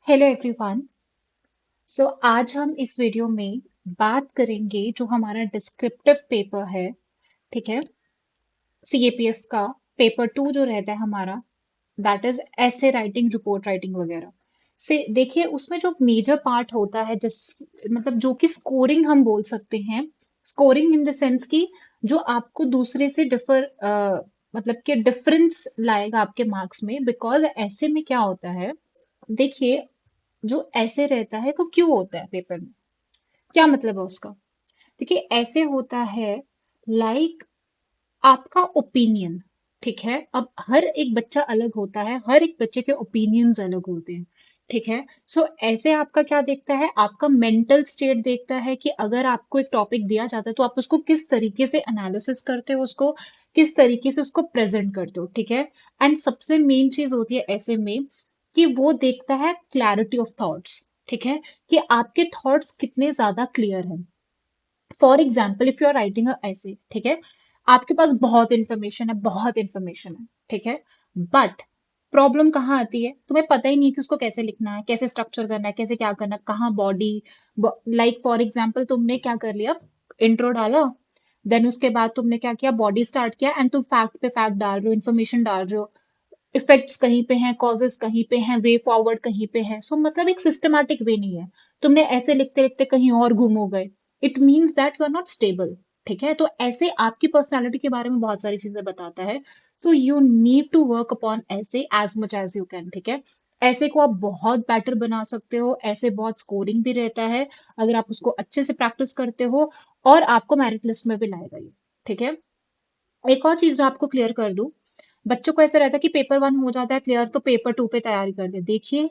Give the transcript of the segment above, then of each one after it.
Hello everyone. आज हम इस वीडियो में बात करेंगे जो हमारा डिस्क्रिप्टिव पेपर है। ठीक है, सीएपीएफ का पेपर 2 जो रहता है हमारा, दैट इज ऐसे राइटिंग, रिपोर्ट राइटिंग वगैरह से। देखिए उसमें जो मेजर पार्ट होता है, जिस मतलब जो कि स्कोरिंग हम बोल सकते हैं। स्कोरिंग इन द सेंस कि जो आपको दूसरे से मतलब कि डिफरेंस लाएगा आपके मार्क्स में। बिकॉज ऐसे में क्या होता है, देखिए जो ऐसे रहता है वो क्यों होता है पेपर में, क्या मतलब है उसका। देखिए ऐसे होता है, लाइक आपका ओपिनियन। ठीक है, अब हर एक बच्चा अलग होता है, हर एक बच्चे के ओपिनियंस अलग होते हैं। ठीक है, ऐसे आपका क्या देखता है, आपका मेंटल स्टेट देखता है कि अगर आपको एक टॉपिक दिया जाता है तो आप उसको किस तरीके से एनालिसिस करते हो, उसको किस तरीके से उसको प्रेजेंट करते हो। ठीक है, एंड सबसे मेन चीज होती है ऐसे में कि वो देखता है क्लैरिटी ऑफ थॉट्स। ठीक है, कि आपके थॉट्स कितने ज्यादा क्लियर हैं। For example if you are writing ऐसे, ठीक है, आपके पास बहुत इंफॉर्मेशन है, बहुत इंफॉर्मेशन है। ठीक है, बट प्रॉब्लम कहाँ आती है, तुम्हें पता ही नहीं कि उसको कैसे लिखना है, कैसे स्ट्रक्चर करना है, कैसे क्या करना है, कहाँ बॉडी। लाइक फॉर एग्जाम्पल तुमने क्या कर लिया, इंट्रो डाला, देन उसके बाद तुमने क्या किया, बॉडी स्टार्ट किया, एंड तुम फैक्ट पे फैक्ट डाल रहे हो, इन्फॉर्मेशन डाल रहे हो, इफेक्ट्स कहीं पे हैं, कॉजेस कहीं पे हैं, वे फॉरवर्ड कहीं पे है। मतलब एक सिस्टमैटिक वे नहीं है। तुमने ऐसे लिखते लिखते कहीं और गुम हो गए, it means that you are not stable. ठीक है, तो ऐसे आपकी पर्सनैलिटी के बारे में बहुत सारी चीजें बताता है। You need to work upon essays as much as you can. ठीक है, ऐसे को आप बहुत बेटर बना सकते हो, ऐसे बहुत स्कोरिंग भी रहता है अगर आप उसको अच्छे से प्रैक्टिस करते हो, और आपको मेरिट लिस्ट में भी लाएगा ये। ठीक है, एक और चीज मैं आपको क्लियर कर दूं, बच्चों को ऐसा रहता है कि पेपर 1 हो जाता है क्लियर तो पेपर 2 पे तैयारी कर दे। देखिए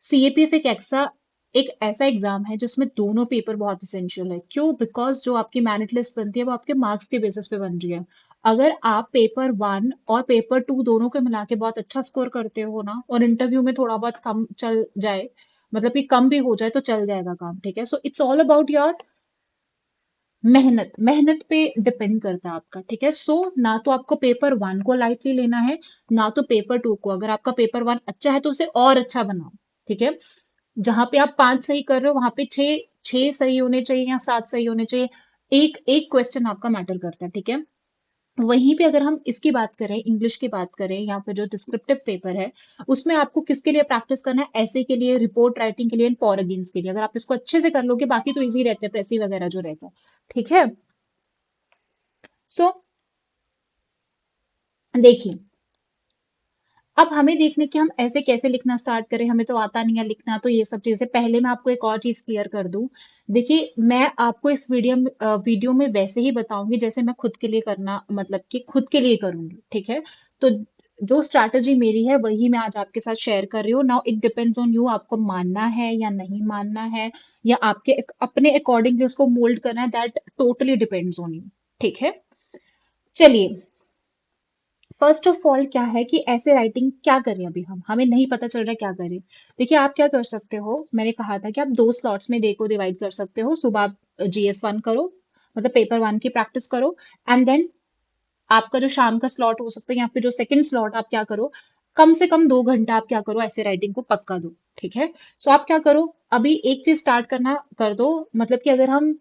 सीएपीएफ एक ऐसा एग्जाम है जिसमें दोनों पेपर बहुत इसेंशियल है। क्यों? बिकॉज जो आपकी मेरिट लिस्ट बनती है वो आपके मार्क्स के बेसिस पे बन रही है। अगर आप पेपर 1 और पेपर 2 दोनों को मिला के बहुत अच्छा स्कोर करते हो ना, और इंटरव्यू में थोड़ा बहुत कम चल जाए, मतलब कि कम भी हो जाए तो चल जाएगा काम। ठीक है, इट्स ऑल अबाउट योर मेहनत। मेहनत पे डिपेंड करता है आपका। ठीक है, ना तो आपको पेपर 1 को लाइटली लेना है, ना तो पेपर 2 को। अगर आपका पेपर 1 अच्छा है तो उसे और अच्छा बनाओ। ठीक है, जहां पे आप 5 सही कर रहे हो वहां पे 6 6 सही होने चाहिए या 7 सही होने चाहिए। एक एक क्वेश्चन आपका मैटर करता है। ठीक है, वहीं पे अगर हम इसकी बात करें, इंग्लिश की बात करें, या फिर जो डिस्क्रिप्टिव पेपर है, उसमें आपको किसके लिए प्रैक्टिस करना है, ऐसे के लिए, रिपोर्ट राइटिंग के लिए, फॉर अगेंस्ट के लिए। अगर आप इसको अच्छे से कर लोगे बाकी तो इजी रहते हैं, प्रेसी वगैरह जो रहता है। ठीक है, सो देखिए अब हमें देखने कि हम ऐसे कैसे लिखना स्टार्ट करें। हमें तो आता नहीं है लिखना, तो ये सब चीजें पहले मैं आपको एक और चीज क्लियर कर दूं। देखिए मैं आपको इस वीडियो में वैसे ही बताऊंगी जैसे मैं खुद के लिए करना, मतलब कि खुद के लिए करूंगी। ठीक है, तो जो स्ट्रैटेजी मेरी है वही मैं आज आपके साथ शेयर कर रही हूँ। Now it depends on you, आपको मानना है या नहीं मानना है, या आपके अपने अकॉर्डिंगली उसको मोल्ड करना है, that totally depends on you. ठीक है, चलिए फर्स्ट ऑफ ऑल क्या है कि ऐसे राइटिंग क्या करें, अभी हमें नहीं पता चल रहा है क्या करें। देखिए आप क्या कर सकते हो, मैंने कहा था कि आप 2 स्लॉट्स में डे को डिवाइड कर सकते हो। सुबह आप जीएस 1 करो, मतलब पेपर 1 की प्रैक्टिस करो, एंड देन आपका जो शाम का स्लॉट हो सकता है या फिर जो सेकंड स्लॉट, आप क्या करो, कम से कम 2 घंटा आप क्या करो, ऐसे राइटिंग को पक्का दो। ठीक है, आप क्या करो, अभी एक चीज स्टार्ट करना कर दो। मतलब कि अगर हम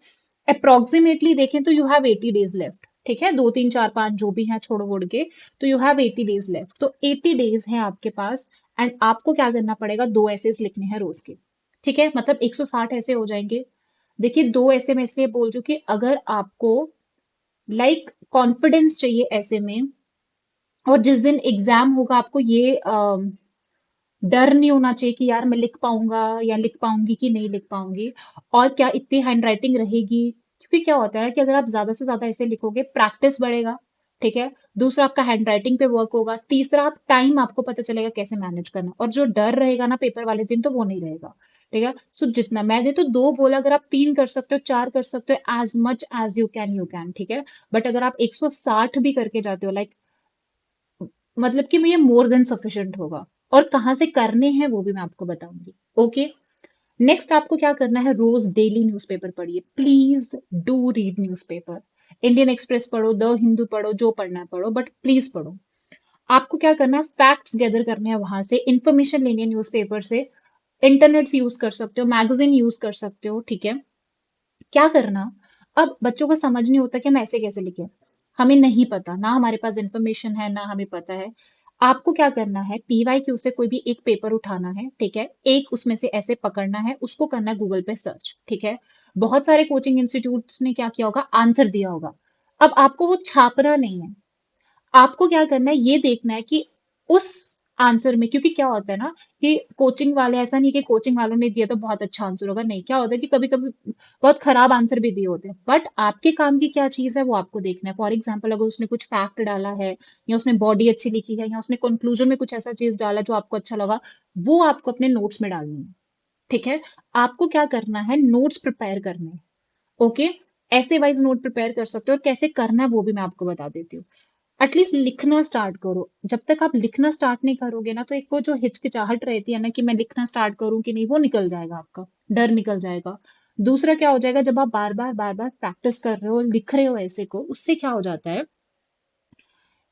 अप्रोक्सीमेटली देखें तो यू हैव 80 डेज लेफ्ट। ठीक है, 2 3 4 5 जो भी है छोड़ वोड़ के, तो यू हैव 80 डेज लेफ्ट, तो 80 डेज हैं आपके पास। एंड आपको क्या करना पड़ेगा, 2 ऐसेस लिखने हैं रोज के। ठीक है, मतलब 160 ऐसे हो जाएंगे। देखिए 2 ऐसे मैं इसलिए बोल रही हूँ कि अगर आपको कॉन्फिडेंस चाहिए ऐसे में, और जिस दिन एग्जाम होगा आपको ये डर नहीं होना चाहिए कि यार मैं लिख पाऊंगा या लिख पाऊंगी कि नहीं लिख पाऊंगी, और क्या इतनी हैंडराइटिंग रहेगी। क्योंकि क्या होता है कि अगर आप ज्यादा से ज्यादा ऐसे लिखोगे, प्रैक्टिस बढ़ेगा। ठीक है, दूसरा आपका हैंडराइटिंग पे वर्क होगा, तीसरा आप टाइम आपको पता चलेगा कैसे मैनेज करना, और जो डर रहेगा ना पेपर वाले दिन तो वो नहीं रहेगा। ठीक है, जितना मैंने तो 2 बोला, अगर आप 3 कर सकते हो, 4 कर सकते हो, as much as you can you can. ठीक है, बट अगर आप 160 भी करके जाते हो, मतलब कि ये मोर देन सफिशिएंट होगा। और कहाँ से करने हैं वो भी मैं आपको बताऊंगी। ओके, नेक्स्ट आपको क्या करना है, रोज डेली न्यूज़पेपर पढ़िए, please do read newspaper. Indian express पढ़ो, द हिंदू पढ़ो, जो पढ़ना है पढ़ो, बट प्लीज पढ़ो। आपको क्या करना है, फैक्ट्स गैदर करने हैं, वहां से इंफॉर्मेशन लेनी है न्यूज़पेपर से। इंटरनेट यूज कर सकते हो, मैगजीन यूज कर सकते हो, ठीक है। क्या करना, अब बच्चों को समझ नहीं होता कि हम ऐसे कैसे लिखें, हमें नहीं पता, ना हमारे पास इंफॉर्मेशन है, ना हमें पता है। आपको क्या करना है, पीवाईक्यू से कोई भी एक पेपर उठाना है, ठीक है, एक उसमें से ऐसे पकड़ना है, उसको करना है गूगल पे सर्च, ठीक है। बहुत सारे कोचिंग इंस्टीट्यूट्स ने क्या किया होगा, आंसर दिया होगा। अब आपको वो छापना नहीं है, आपको क्या करना है, ये देखना है कि उस आंसर में, क्योंकि क्या होता है ना कि कोचिंग वाले, ऐसा नहीं कि कोचिंग वालों ने दिया तो बहुत अच्छा आंसर होगा, नहीं, क्या होता है कि कभी कभी बहुत खराब आंसर भी दिए होते हैं, बट आपके काम की क्या चीज है वो आपको देखना है। फॉर एग्जाम्पल, अगर उसने कुछ फैक्ट डाला है, या उसने बॉडी अच्छी लिखी है, या उसने कंक्लूजन में कुछ ऐसा चीज डाला जो आपको अच्छा लगा, वो आपको अपने नोट्स में डालनी है, ठीक है। आपको क्या करना है, नोट्स प्रिपेयर करने हैं, ओके। ऐसे वाइज नोट प्रिपेयर कर सकते हो, और कैसे करना है वो भी मैं आपको बता देती हूँ। एटलीस्ट लिखना स्टार्ट करो। जब तक आप लिखना स्टार्ट नहीं करोगे ना, तो एक वो जो हिचकिचाहट रहती है ना कि मैं लिखना स्टार्ट करूं कि नहीं, वो निकल जाएगा, आपका डर निकल जाएगा। दूसरा क्या हो जाएगा, जब आप बार बार प्रैक्टिस कर रहे हो, लिख रहे हो ऐसे को, उससे क्या हो जाता है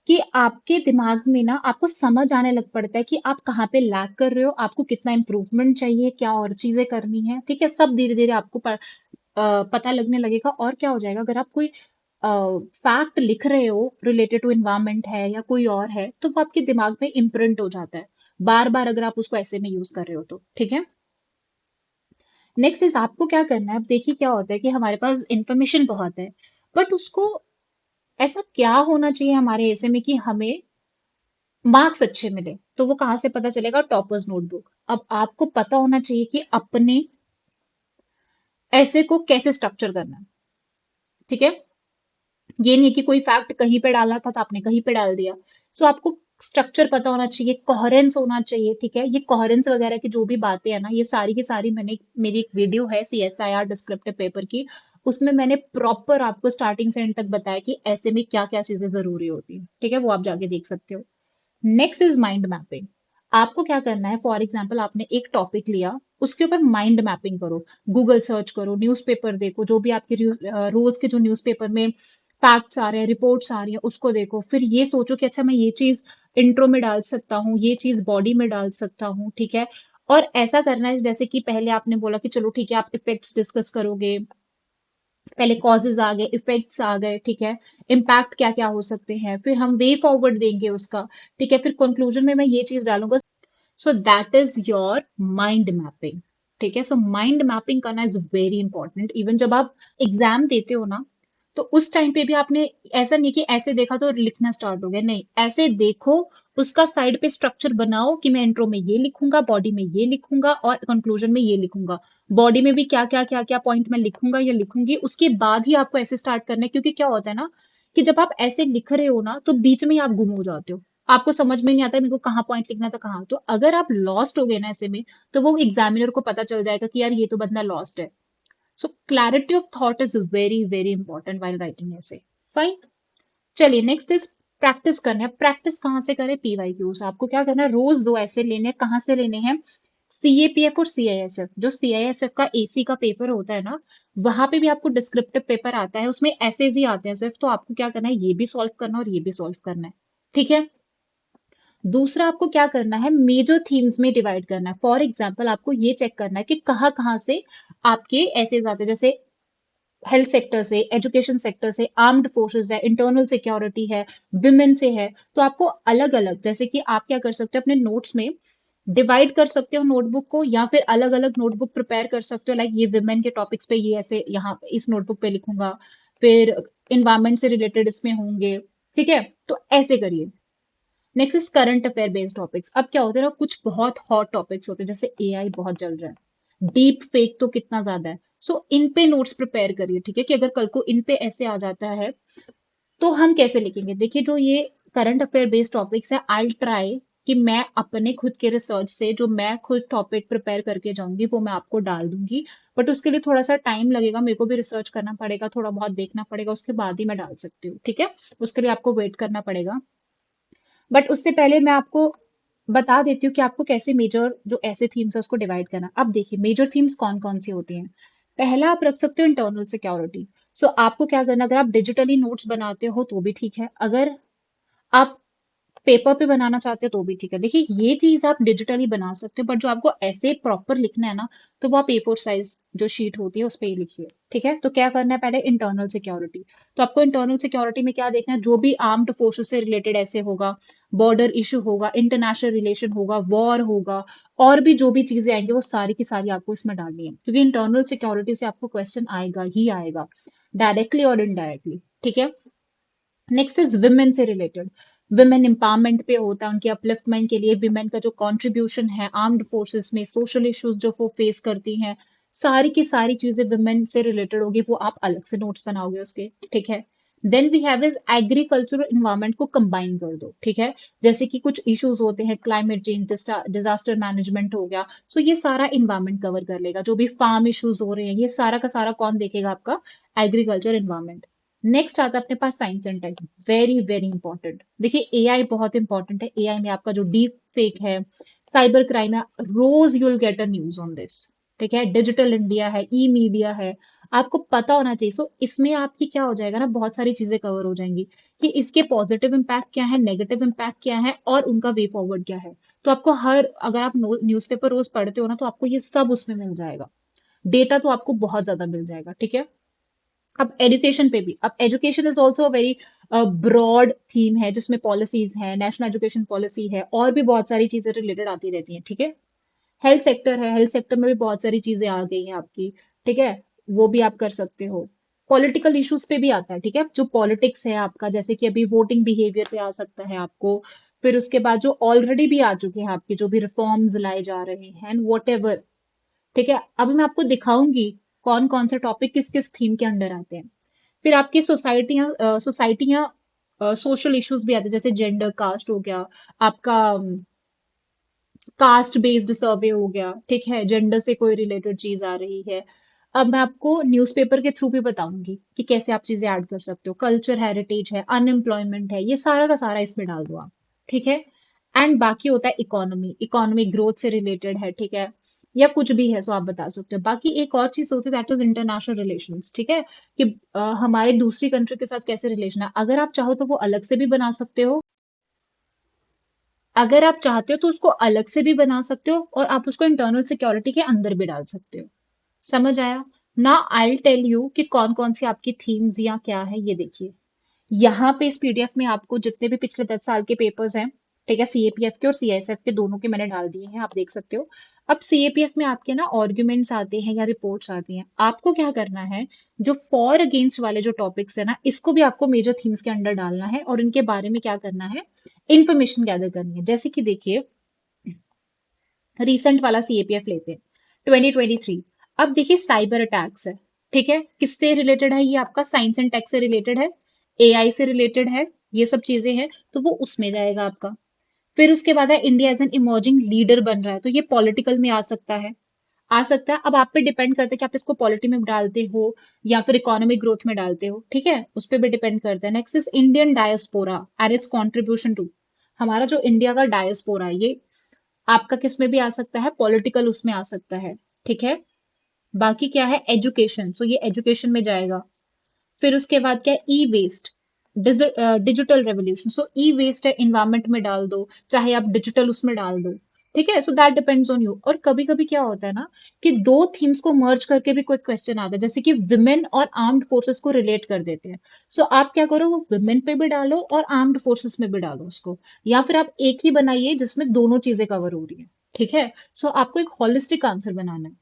कि आपके दिमाग में ना आपको समझ आने लग पड़ता है कि आप कहाँ पे लैग कर रहे हो, आपको कितना इंप्रूवमेंट चाहिए, क्या और चीजें करनी है, ठीक है। सब धीरे धीरे आपको पता लगने लगेगा। और क्या हो जाएगा, अगर आप कोई फैक्ट लिख रहे हो रिलेटेड टू इन्वायरमेंट है या कोई और है, तो वो आपके दिमाग में इम्प्रिंट हो जाता है, बार बार अगर आप उसको ऐसे में यूज कर रहे हो तो, ठीक है। नेक्स्ट इज, आपको क्या करना है, अब देखिए क्या होता है कि हमारे पास इंफॉर्मेशन बहुत है, बट उसको ऐसा क्या होना चाहिए हमारे ऐसे में कि हमें मार्क्स अच्छे मिले, तो वो कहाँ से पता चलेगा, टॉपर्स नोटबुक। अब आपको पता होना चाहिए कि अपने ऐसे को कैसे स्ट्रक्चर करना है, ठीक है। ये नहीं कि कोई फैक्ट कहीं पे डालना था तो आपने कहीं पे डाल दिया। सो आपको स्ट्रक्चर पता होना चाहिए, कोहेरेंस होना चाहिए, ठीक है। ये कोहेरेंस वगैरह की जो भी बातें है ना, ये सारी की सारी मैंने, मेरी एक वीडियो है CSIR डिस्क्रिप्टिव पेपर की, उसमें मैंने प्रॉपर आपको स्टार्टिंग से एंड तक बताया कि ऐसे में क्या क्या चीजें जरूरी होती है, ठीक है, वो आप जाके देख सकते हो। Next is mind mapping. आपको क्या करना है, फॉर एग्जाम्पल आपने एक टॉपिक लिया, उसके ऊपर माइंड मैपिंग करो, गूगल सर्च करो, न्यूज़पेपर देखो, जो भी आपके रोज के जो न्यूज़पेपर में फैक्ट्स आ रहे हैं, रिपोर्ट्स आ रही है, उसको देखो। फिर ये सोचो कि अच्छा, मैं ये चीज इंट्रो में डाल सकता हूँ, ये चीज बॉडी में डाल सकता हूँ, ठीक है। और ऐसा करना है जैसे कि पहले आपने बोला कि चलो ठीक है, आप इफेक्ट्स डिस्कस करोगे, पहले कॉजेज आ गए, इफेक्ट्स आ गए, ठीक है, इम्पैक्ट क्या क्या हो सकते हैं, फिर हम वे फॉरवर्ड देंगे उसका, ठीक है, फिर कंक्लूजन में मैं ये चीज डालूंगा। So that is your mind mapping, ठीक है। सो माइंड मैपिंग करना इज वेरी इंपॉर्टेंट। इवन जब आप एग्जाम देते हो ना, तो उस टाइम पे भी आपने, ऐसा नहीं कि ऐसे देखा तो लिखना स्टार्ट हो गया, नहीं, ऐसे देखो, उसका साइड पे स्ट्रक्चर बनाओ कि मैं इंट्रो में ये लिखूंगा, बॉडी में ये लिखूंगा, और कंक्लूजन में ये लिखूंगा। बॉडी में भी क्या क्या पॉइंट मैं लिखूंगा या लिखूंगी, उसके बाद ही आपको ऐसे स्टार्ट करना है। क्योंकि क्या होता है ना कि जब आप ऐसे लिख रहे हो ना, तो बीच में ही आप गुम हो जाते हो, आपको समझ में नहीं आता मेरे को कहाँ पॉइंट लिखना था, कहाँ। तो अगर आप लॉस्ट हो गए ना ऐसे में, तो वो एग्जामिनर को पता चल जाएगा कि यार ये तो बंदा लॉस्ट है। So clarity of thought is very very important while writing essays. Fine, चलिए नेक्स्ट इज प्रैक्टिस करना है। प्रैक्टिस कहाँ से करें, पीवाईक्यूज। आपको क्या करना है, रोज दो ऐसे लेने हैं। कहाँ से लेने हैं, CAPF और CISF। जो CISF का AC का पेपर होता है ना, वहां पे भी आपको डिस्क्रिप्टिव पेपर आता है, उसमें ऐसे ही आते हैं सिर्फ। तो आपको क्या करना है, ये भी सॉल्व करना है और ये भी सॉल्व करना है, ठीक है। दूसरा आपको क्या करना है, मेजर थीम्स में डिवाइड करना है। फॉर एग्जाम्पल, आपको ये चेक करना है कि कहाँ कहाँ से आपके ऐसे आते हैं, जैसे हेल्थ सेक्टर से, एजुकेशन सेक्टर से, आर्म्ड फोर्सेस है, इंटरनल सिक्योरिटी है, विमेन से है। तो आपको अलग अलग, जैसे कि आप क्या कर सकते हो, अपने नोट्स में डिवाइड कर सकते हो नोटबुक को, या फिर अलग अलग नोटबुक प्रिपेयर कर सकते हो। लाइक ये विमेन के टॉपिक्स पे ये ऐसे यहाँ इस नोटबुक पे लिखूंगा, फिर इन्वायरमेंट से रिलेटेड इसमें होंगे, ठीक है। तो ऐसे करिए। Next is current affair based topics. अब क्या होता है ना, कुछ बहुत हॉट टॉपिक्स होते हैं, जैसे AI बहुत चल रहा है, डीप फेक तो कितना ज्यादा है। सो इन पे नोट्स प्रिपेयर करिए, ठीक है, कि अगर कल को इन पे ऐसे आ जाता है तो हम कैसे लिखेंगे। देखिए, जो ये करंट अफेयर बेस्ड टॉपिक्स है, आई ट्राई कि मैं अपने खुद के रिसर्च से जो मैं खुद टॉपिक प्रिपेयर करके जाऊंगी वो मैं आपको डाल दूंगी। बट उसके लिए थोड़ा सा टाइम लगेगा, मेरे को भी रिसर्च करना पड़ेगा, थोड़ा बहुत देखना पड़ेगा, उसके बाद ही मैं डाल सकती हूँ, ठीक है। उसके लिए आपको वेट करना पड़ेगा। बट उससे पहले मैं आपको बता देती हूँ कि आपको कैसे मेजर जो ऐसे थीम्स है उसको डिवाइड करना। अब देखिए, मेजर थीम्स कौन कौन सी होती हैं। पहला आप रख सकते हो इंटरनल सिक्योरिटी। आपको क्या करना, अगर आप डिजिटली नोट्स बनाते हो तो भी ठीक है, अगर आप पेपर पे बनाना चाहते हो तो भी ठीक है। देखिए ये चीज आप डिजिटली बना सकते हो, बट जो आपको ऐसे प्रॉपर लिखना है ना, तो वो आप A4 साइज जो शीट होती है उस पर ही लिखिए। ठीक है, तो क्या करना है, पहले इंटरनल सिक्योरिटी। तो आपको इंटरनल सिक्योरिटी में क्या देखना है, जो भी आर्म्ड फोर्सेस से रिलेटेड ऐसे होगा, बॉर्डर इशू होगा, इंटरनेशनल रिलेशन होगा, वॉर होगा, और भी जो भी चीजें आएंगी वो सारी की सारी आपको इसमें डालनी है, क्योंकि इंटरनल सिक्योरिटी से आपको क्वेश्चन आएगा ही आएगा, डायरेक्टली और इनडायरेक्टली। ठीक है, नेक्स्ट इज विमेन से रिलेटेड। विमेन एम्पावरमेंट पे होता है, उनके अपलिफ्टमेंट के लिए विमेन का जो कंट्रीब्यूशन है आर्म्ड फोर्सेस में, सोशल इश्यूज जो वो फेस करती हैं, सारी की सारी चीजें विमेन से रिलेटेड होगी, वो आप अलग से नोट्स बनाओगे उसके। ठीक है, then we have is agricultural environment को कंबाइन कर दो। ठीक है, जैसे कि कुछ इश्यूज होते हैं, क्लाइमेट चेंज, डिजास्टर मैनेजमेंट हो गया, सो ये सारा इन्वायरमेंट कवर कर लेगा। जो भी फार्म इश्यूज हो रहे हैं, ये सारा का सारा कौन देखेगा, आपका एग्रीकल्चर इन्वायरमेंट। नेक्स्ट आता है अपने पास science and tech. Very very important. देखिए एआई बहुत इंपॉर्टेंट है। एआई में आपका जो डीप फेक है, साइबर क्राइम है, रोज you will get a news on this. ठीक है, डिजिटल इंडिया है, ई मीडिया है, आपको पता होना चाहिए। सो इसमें आपकी क्या हो जाएगा ना, बहुत सारी चीजें कवर हो जाएंगी कि इसके पॉजिटिव इम्पैक्ट क्या है, नेगेटिव इम्पैक्ट क्या है, और उनका वे फॉरवर्ड क्या है। तो आपको हर, अगर आप न्यूज़पेपर रोज पढ़ते हो ना, तो आपको ये सब उसमें मिल जाएगा। डेटा तो आपको बहुत ज्यादा मिल जाएगा। ठीक है, अब एजुकेशन पे भी, अब education is also a very broad theme है, जिसमें पॉलिसीज है, नेशनल एजुकेशन पॉलिसी है, और भी बहुत सारी चीजें रिलेटेड आती रहती हैं। ठीक है, हेल्थ सेक्टर है, हेल्थ सेक्टर में भी बहुत सारी चीजें आ गई हैं आपकी। ठीक है, वो भी आप कर सकते हो। पॉलिटिकल इश्यूज पे भी आता है। ठीक है, जो पॉलिटिक्स है आपका, जैसे कि अभी वोटिंग बिहेवियर पे आ सकता है आपको। फिर उसके बाद जो ऑलरेडी भी आ चुके हैं आपके, जो भी रिफॉर्म्स लाए जा रहे हैं, वॉट एवर। ठीक है, अभी मैं आपको दिखाऊंगी कौन कौन से टॉपिक किस किस थीम के अंडर आते हैं। फिर आपकी सोसाइटियां सोशल इश्यूज भी आते हैं, जैसे जेंडर, कास्ट हो गया आपका, कास्ट बेस्ड सर्वे हो गया। ठीक है, जेंडर से कोई रिलेटेड चीज आ रही है। अब मैं आपको न्यूज़पेपर के थ्रू भी बताऊंगी कि कैसे आप चीजें ऐड कर सकते हो। कल्चर हेरिटेज है, अनएम्प्लॉयमेंट है, ये सारा का सारा इसमें डाल दो आप। ठीक है, एंड बाकी होता है इकोनॉमी, इकोनॉमिक ग्रोथ से रिलेटेड है। ठीक है, या कुछ भी है सो आप बता सकते हो। बाकी एक और चीज होती है, दैट इज इंटरनेशनल रिलेशंस। ठीक है, कि हमारे दूसरी कंट्री के साथ कैसे रिलेशन है, अगर आप चाहो तो वो अलग से भी बना सकते हो। अगर आप चाहते हो तो उसको अलग से भी बना सकते हो, और आप उसको इंटरनल सिक्योरिटी के अंदर भी डाल सकते हो। समझ आया ना? आई टेल यू कि कौन कौन सी आपकी थीम्स या क्या है, ये देखिए। यहाँ पे इस पीडीएफ में आपको जितने भी पिछले 10 साल के पेपर्स हैं, ठीक है, सीएपीएफ के और सीआईएसएफ के दोनों के मैंने डाल दिए हैं, आप देख सकते हो। अब सीएपीएफ में आपके ना आर्ग्यूमेंट्स आते हैं या रिपोर्ट्स आती हैं, आपको क्या करना है, जो फॉर अगेंस्ट वाले जो टॉपिक्स है ना, इसको भी आपको मेजर थीम्स के अंडर डालना है, और इनके बारे में क्या करना है, इंफॉर्मेशन गैदर करनी है। जैसे कि देखिए, रिसेंट वाला सीएपीएफ लेते हैं, 2023। अब देखिए साइबर अटैक्स है। ठीक है, किससे रिलेटेड है, ये आपका साइंस एंड टेक से रिलेटेड है, एआई से रिलेटेड है, ये सब चीजें हैं, तो वो उसमें जाएगा आपका। फिर उसके बाद है India as an emerging leader बन रहा है, तो ये पॉलिटिकल में आ सकता है। आ सकता है, अब आप पे डिपेंड करता है कि आप इसको पॉलिटी में डालते हो या फिर इकोनॉमिक ग्रोथ में डालते हो। ठीक है, उस पर भी डिपेंड करता है। Next is Indian diaspora and its contribution to. हमारा जो इंडिया का डायस्पोरा है, ये आपका किस में भी आ सकता है, पॉलिटिकल उसमें आ सकता है। ठीक है, बाकी क्या है, एजुकेशन, सो ये एजुकेशन में जाएगा। फिर उसके बाद क्या है, ई वेस्ट, डिजिटल रेवोल्यूशन, सो ई वेस्ट है, इन्वायरमेंट में डाल दो, चाहे आप डिजिटल उसमें डाल दो। ठीक है, so that depends on you. और कभी कभी क्या होता है ना, कि दो थीम्स को मर्ज करके भी कोई क्वेश्चन आता है, जैसे कि विमेन और आर्म्ड फोर्सेस को रिलेट कर देते हैं। सो आप क्या करो, वो विमेन पे भी डालो और आर्म्ड फोर्सेस में भी डालो उसको, या फिर आप एक ही बनाइए जिसमें दोनों चीजें कवर हो रही हैं। ठीक है, सो आपको एक होलिस्टिक आंसर बनाना है।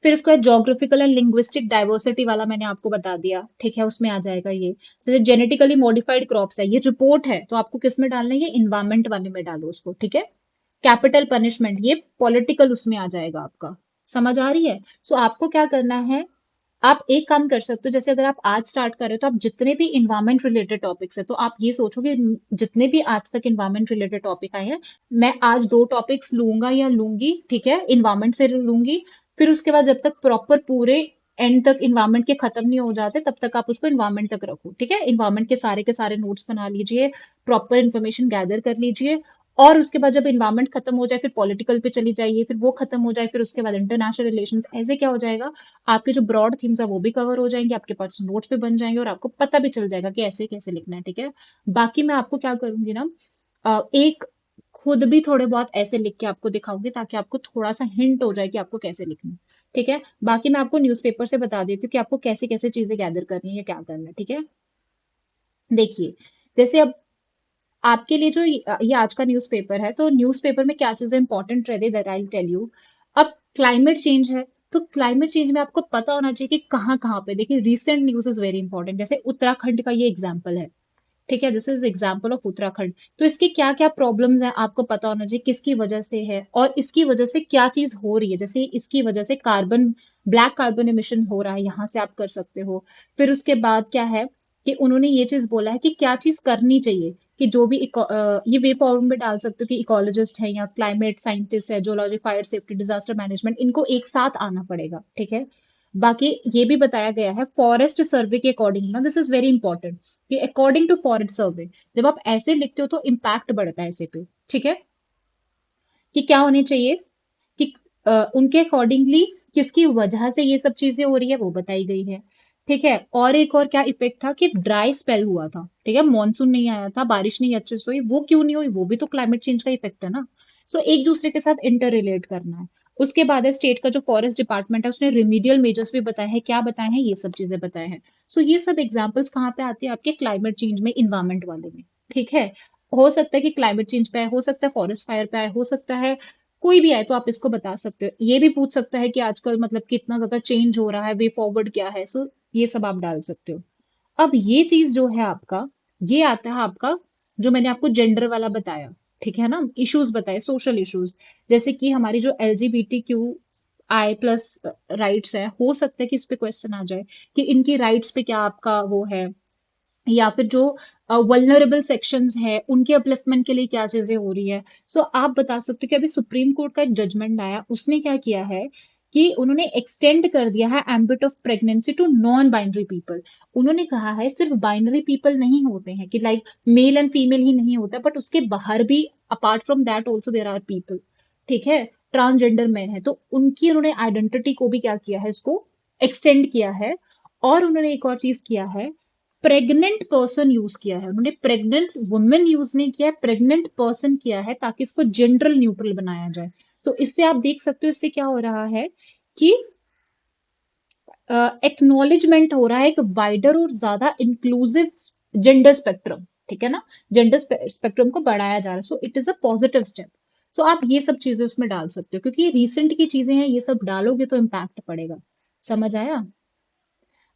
फिर उसके बाद जोग्राफिकल एंड लिंग्विस्टिक डाइवर्सिटी वाला मैंने आपको बता दिया। ठीक है, उसमें आ जाएगा ये। जैसे जेनेटिकली मॉडिफाइड क्रॉप्स है, ये रिपोर्ट है, तो आपको किस में डालना है, ये इन्वायरमेंट वाले में डालो उसको। ठीक है, कैपिटल पनिशमेंट, ये पॉलिटिकल उसमें आ जाएगा आपका। समझ आ रही है? सो आपको क्या करना है, आप एक काम कर सकते हो, जैसे अगर आप आज स्टार्ट कर रहे हो, तो आप जितने भी इन्वायरमेंट रिलेटेड टॉपिक्स है, तो आप ये सोचो कि जितने भी आज तक इन्वायरमेंट रिलेटेड टॉपिक आए हैं, मैं आज 2 टॉपिक्स लूंगा या लूंगी। ठीक है, इन्वायरमेंट से लूंगी। फिर उसके बाद जब तक प्रॉपर पूरे एंड तक इन्वायरमेंट के खत्म नहीं हो जाते, तब तक आप उसको इन्वायरमेंट तक रखो। ठीक है, इन्वायरमेंट के सारे नोट्स बना लीजिए, प्रॉपर इन्फॉर्मेशन गैदर कर लीजिए, और उसके बाद जब इन्वायरमेंट खत्म हो जाए फिर पॉलिटिकल पे चली जाइए, फिर वो खत्म हो जाए, फिर उसके बाद इंटरनेशनल रिलेशंस, ऐसे क्या हो जाएगा, आपके जो ब्रॉड थीम्स है वो भी कवर हो जाएंगे, आपके पास नोट्स भी बन जाएंगे और आपको पता भी चल जाएगा कि ऐसे कैसे लिखना है। ठीक है, बाकी मैं आपको क्या करूंगी ना, एक खुद भी थोड़े बहुत ऐसे लिख के आपको दिखाऊंगी ताकि आपको थोड़ा सा हिंट हो जाए कि आपको कैसे लिखना है। ठीक है, बाकी मैं आपको न्यूज़पेपर से बता देती हूँ कि आपको कैसे कैसे चीजें गैदर करनी है या क्या करना है। ठीक है, देखिए, जैसे अब आपके लिए जो ये आज का न्यूज़पेपर है, तो न्यूज़पेपर में क्या चीजें इंपॉर्टेंट रहती है दैट आई टेल यू। अब क्लाइमेट चेंज है, तो क्लाइमेट चेंज में आपको पता होना चाहिए कि कहाँ कहाँ पे, देखिए recent news is very important, जैसे उत्तराखंड का ये एग्जाम्पल है। ठीक है, this is example of Uttarakhand, तो इसके क्या क्या प्रॉब्लम्स हैं आपको पता होना चाहिए, किसकी वजह से है और इसकी वजह से क्या चीज हो रही है। जैसे इसकी वजह से कार्बन, ब्लैक कार्बन एमिशन हो रहा है, यहाँ से आप कर सकते हो। फिर उसके बाद क्या है कि उन्होंने ये चीज बोला है कि क्या चीज करनी चाहिए, कि जो भी ये वे फॉर्म में डाल सकते हो कि इकोलॉजिस्ट है या क्लाइमेट साइंटिस्ट है, zoology, fire safety, disaster management, इनको एक साथ आना पड़ेगा। ठीक है, बाकी ये भी बताया गया है फॉरेस्ट सर्वे के अकॉर्डिंग ना, दिस इज वेरी इंपॉर्टेंट, कि अकॉर्डिंग टू फॉरेस्ट सर्वे, जब आप ऐसे लिखते हो तो इम्पैक्ट बढ़ता है ऐसे पे। ठीक है, कि क्या होने चाहिए, कि उनके अकॉर्डिंगली किसकी वजह से ये सब चीजें हो रही है वो बताई गई है। ठीक है, और एक और क्या इफेक्ट था कि ड्राई स्पेल हुआ था, ठीक है, मानसून नहीं आया था, बारिश नहीं अच्छे से हुई, वो क्यों नहीं हुई, वो भी तो क्लाइमेट चेंज का इफेक्ट है ना। सो एक दूसरे के साथ इंटर रिलेट करना है। उसके बाद है स्टेट का जो फॉरेस्ट डिपार्टमेंट है, उसने रिमीडियल मेजर्स भी बताए हैं, क्या बताए हैं, ये सब चीजें बताए हैं। सो ये सब एग्जाम्पल्स कहाँ पे आती है, आपके क्लाइमेट चेंज में, इन्वायरमेंट वाले में। ठीक है, हो सकता है कि क्लाइमेट चेंज पे आए, हो सकता है फॉरेस्ट फायर पे आए, हो सकता है कोई भी आए, तो आप इसको बता सकते हो। ये भी पूछ सकता है कि आजकल मतलब कितना ज्यादा चेंज हो रहा है, वे फॉरवर्ड क्या है, सो ये सब आप डाल सकते हो। अब ये चीज जो है आपका, ये आता है आपका, जो मैंने आपको जेंडर वाला बताया, ठीक है ना, इश्यूज बताए, सोशल इश्यूज, जैसे कि हमारी जो LGBTQI+ राइट्स है, हो सकता है कि इस पे क्वेश्चन आ जाए कि इनकी राइट्स पे क्या आपका वो है, या फिर जो वल्नरेबल सेक्शंस है उनके अपलिफ्टमेंट के लिए क्या चीजें हो रही है। सो आप बता सकते हो कि अभी सुप्रीम कोर्ट का एक जजमेंट आया, उसने क्या किया है कि उन्होंने एक्सटेंड कर दिया है ambit of pregnancy to non binary people. उन्होंने कहा है सिर्फ बाइनरी पीपल नहीं होते हैं, कि लाइक मेल एंड फीमेल ही नहीं होता, बट उसके बाहर भी, apart from that also there are people. ठीक है, ट्रांसजेंडर मैन है, तो उनकी उन्होंने आइडेंटिटी को भी क्या किया है, इसको एक्सटेंड किया है। और उन्होंने एक और चीज किया है, प्रेग्नेंट पर्सन यूज किया है, उन्होंने प्रेग्नेंट वुमेन यूज नहीं किया है, प्रेग्नेंट पर्सन किया है, ताकि इसको जेंडर न्यूट्रल बनाया जाए। तो इससे आप देख सकते हो, इससे क्या हो रहा है कि एक्नॉलेजमेंट हो रहा है एक वाइडर और ज्यादा इंक्लूसिव जेंडर स्पेक्ट्रम। ठीक है ना, जेंडर स्पेक्ट्रम को बढ़ाया जा रहा है, so it is a positive step. So आप ये सब चीजें उसमें डाल सकते हो, क्योंकि ये रिसेंट की चीजें हैं, ये सब डालोगे तो इम्पैक्ट पड़ेगा। समझ आया।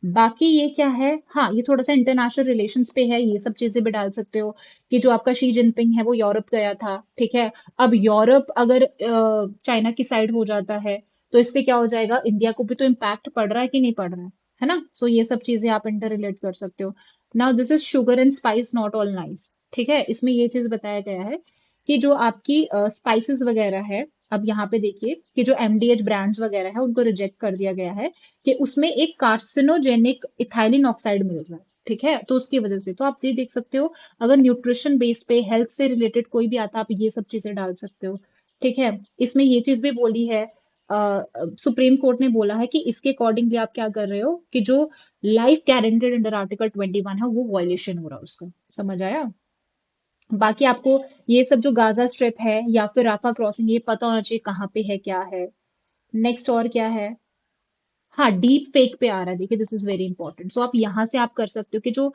बाकी ये क्या है, हाँ ये थोड़ा सा इंटरनेशनल रिलेशंस पे है, ये सब चीजें भी डाल सकते हो, कि जो आपका शी जिनपिंग है वो यूरोप गया था। ठीक है, अब यूरोप अगर चाइना की साइड हो जाता है, तो इससे क्या हो जाएगा, इंडिया को भी तो इम्पैक्ट पड़ रहा है कि नहीं पड़ रहा है ना। सो ये सब चीजें आप इंटर रिलेट कर सकते हो। Now this is sugar and spice not all nice. ठीक है, इसमें ये चीज बताया गया है कि जो आपकी स्पाइसेस वगैरह है, अब यहाँ पे देखिए कि जो MDH ब्रांड्स वगैरह है उनको रिजेक्ट कर दिया गया है, कि उसमें एक कार्सिनोजेनिक इथाइलिन ऑक्साइड मिल रहा है। ठीक है, तो उसकी वजह से तो आप ये देख सकते हो, अगर न्यूट्रिशन बेस पे हेल्थ से रिलेटेड कोई भी आता, आप ये सब चीजें डाल सकते हो। ठीक है, इसमें ये चीज भी बोली है, सुप्रीम कोर्ट ने बोला है कि इसके अकॉर्डिंगली आप क्या कर रहे हो, कि जो लाइफ गारंटेड अंडर आर्टिकल 21 है वो वायलेशन हो रहा है उसका। समझ आया। बाकी आपको ये सब जो गाजा स्ट्रिप है या फिर राफा क्रॉसिंग, ये पता होना चाहिए कहाँ पे है, क्या है। नेक्स्ट और क्या है, हाँ डीप फेक पे आ रहा है, देखिए दिस इज वेरी इंपॉर्टेंट। सो आप यहाँ से आप कर सकते हो कि जो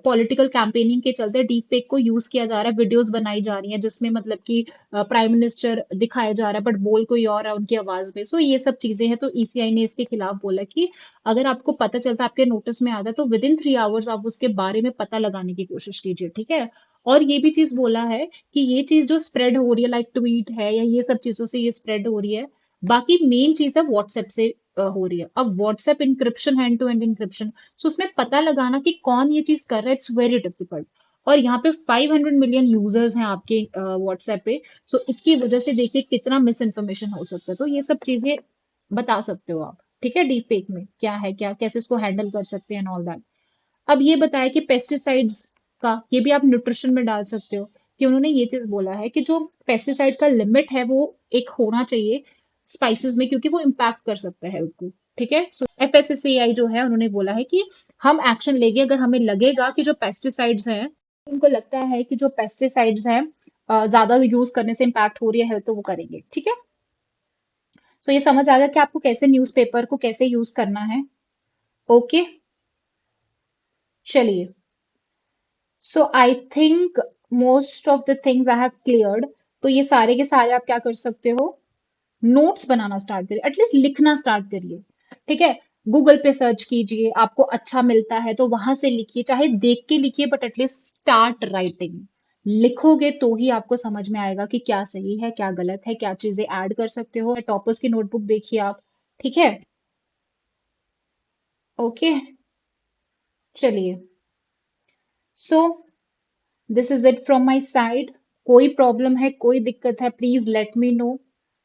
पॉलिटिकल कैंपेनिंग के चलते डीप फेक को यूज किया जा रहा है, वीडियोस बनाई जा रही हैं जिसमें मतलब कि प्राइम मिनिस्टर दिखाया जा रहा है बट बोल कोई और है उनकी आवाज में। सो ये सब चीजें हैं, तो ECI ने इसके खिलाफ बोला कि अगर आपको पता चलता है, आपके नोटिस में आता है, तो विदिन 3 आवर्स आप उसके बारे में पता लगाने की कोशिश कीजिए। ठीक है, और ये भी चीज बोला है कि ये चीज जो स्प्रेड हो रही है, लाइक ट्वीट है या ये सब चीजों से ये स्प्रेड हो रही है। बाकी मेन चीज है व्हाट्सएप से हो रही है। अब WhatsApp encryption, hand to hand encryption, so उसमें पता लगाना कि कौन ये चीज कर रहा है, इट्स वेरी डिफिकल्ट। और यहाँ पे 500 मिलियन यूजर्स हैं आपके व्हाट्सएप पे। सो इसकी वजह से देखिए कितना मिस इन्फॉर्मेशन हो सकता है, तो ये सब चीजें बता सकते हो आप। ठीक है, डीप फेक में क्या है, क्या कैसे उसको हैंडल कर सकते हैं ऑल दैट। अब ये बताया कि पेस्टिसाइड्स का, ये भी आप न्यूट्रिशन में डाल सकते हो, कि उन्होंने ये चीज बोला है कि जो पेस्टिसाइड का लिमिट है वो एक होना चाहिए स्पाइसेस में, क्योंकि वो इम्पैक्ट कर सकता है हेल्थ को। ठीक है, सो एफएसएसएआई जो है उन्होंने बोला है कि हम एक्शन लेंगे अगर हमें लगेगा कि जो पेस्टिसाइड्स हैं, उनको लगता है कि जो पेस्टिसाइड्स हैं ज्यादा यूज करने से इम्पैक्ट हो रही है हेल्थ, तो वो करेंगे। ठीक है, तो ये समझ आ गया कि आपको कैसे न्यूज़पेपर को कैसे यूज करना है। ओके, चलिए। So I think most of the things I have cleared. तो ये सारे के सारे आप क्या कर सकते हो, नोट्स बनाना स्टार्ट करिए, एटलीस्ट लिखना स्टार्ट करिए। ठीक है, गूगल पे सर्च कीजिए, आपको अच्छा मिलता है तो वहां से लिखिए, चाहे देख के लिखिए, बट एटलीस्ट स्टार्ट राइटिंग। लिखोगे तो ही आपको समझ में आएगा कि क्या सही है, क्या गलत है, क्या चीजें ऐड कर सकते हो। टॉपर्स की नोटबुक देखिए आप। ठीक है, ओके, चलिए। So this is it from my side. कोई प्रॉब्लम है, कोई दिक्कत है, please let me know.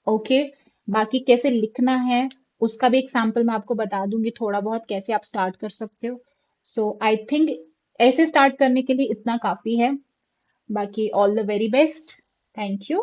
Okay, बाकी कैसे लिखना है उसका भी एक सैम्पल मैं आपको बता दूंगी, थोड़ा बहुत कैसे आप स्टार्ट कर सकते हो। सो आई थिंक ऐसे स्टार्ट करने के लिए इतना काफी है। बाकी all the very best. Thank you.